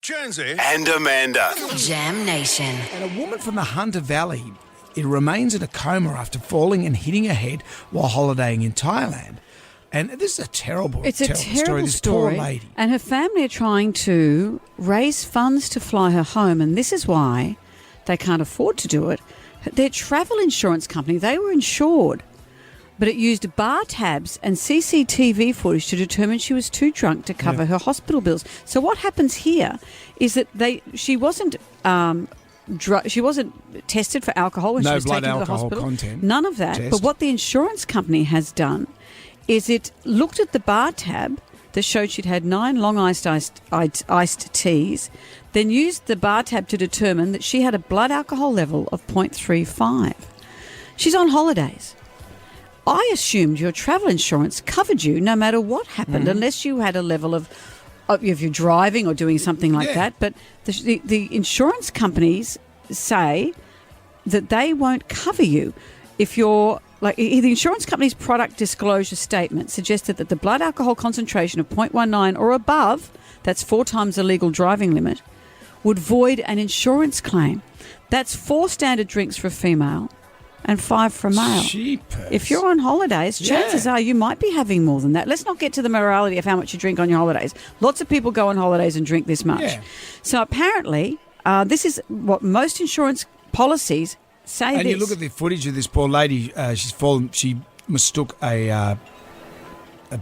Jonesy and Amanda. Jam Nation. And a woman from the Hunter Valley, it remains in a coma after falling and hitting her head while holidaying in Thailand. And this is a terrible, It's a terrible terrible This story. poor lady. And her family are trying to raise funds to fly her home, and this is why they can't afford to do it. Their travel insurance company, they were insured, but it used bar tabs and CCTV footage to determine she was too drunk to cover her hospital bills. So what happens here is that she wasn't she wasn't tested for alcohol when she was taken to the hospital. Content. None of that. Test. But what the insurance company has done is it looked at the bar tab that showed she'd had 9 long iced teas, then used the bar tab to determine that she had a blood alcohol level of 0.35. She's on holidays. I assumed your travel insurance covered you no matter what happened, unless you had a level of if you're driving or doing something like that. But the insurance companies say that they won't cover you if you're the insurance company's product disclosure statement suggested that the blood alcohol concentration of 0.19 or above, that's 4 times the legal driving limit, would void an insurance claim. That's 4 standard drinks for a female and 5 for a male. Jeepers. If you're on holidays, chances are you might be having more than that. Let's not get to the morality of how much you drink on your holidays. Lots of people go on holidays and drink this much. Yeah. So apparently, this is what most insurance policies say. And you look at the footage of this poor lady. She's fallen. She mistook a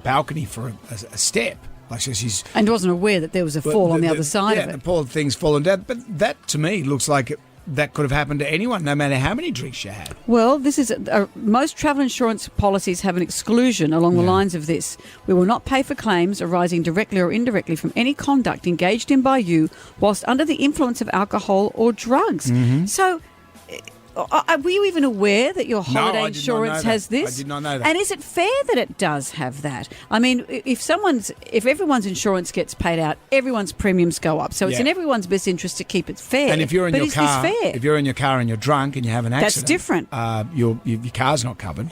balcony for a step. Like she's and wasn't aware that there was a fall on the other side of it. Yeah, the poor thing's fallen down. But that, to me, looks like that could have happened to anyone, no matter how many drinks you had. Well, this is most travel insurance policies have an exclusion along the lines of this. We will not pay for claims arising directly or indirectly from any conduct engaged in by you whilst under the influence of alcohol or drugs. Mm-hmm. So, were you even aware that your holiday insurance has this? I did not know that. And is it fair that it does have that? I mean, if everyone's insurance gets paid out, everyone's premiums go up. So it's in everyone's best interest to keep it fair. And if you're in your car, this fair? if you're in your car and you're drunk and you have an accident, that's different. Your car's not covered,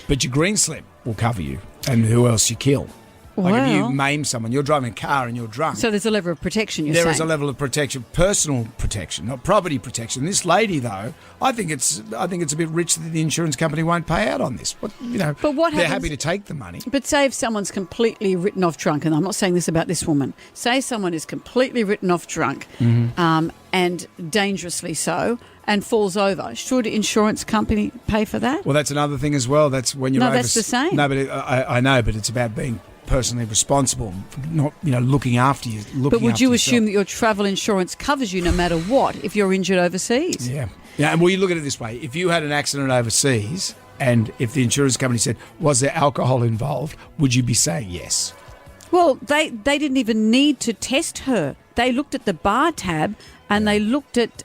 but your green slip will cover you and who else you kill. Like if you maim someone, you're driving a car and you're drunk. So there's a level of protection, you're saying? There is a level of protection, personal protection, not property protection. This lady, though, I think it's a bit rich that the insurance company won't pay out on this. But what they're happy to take the money. But say if someone's completely written off drunk, and I'm not saying this about this woman, say someone is completely written off drunk and dangerously so, and falls over, should insurance company pay for that? Well, that's another thing as well. That's when you're No, that's the same. No, but I know, but it's about being personally responsible, not looking after you. But would you assume that your travel insurance covers you no matter what if you're injured overseas? Yeah. And well, you look at it this way: if you had an accident overseas, and if the insurance company said, "Was there alcohol involved?" would you be saying yes? Well, they didn't even need to test her. They looked at the bar tab and they looked at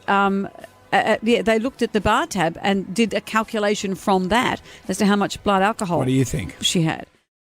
they looked at the bar tab and did a calculation from that as to how much blood alcohol. What do you think? She had.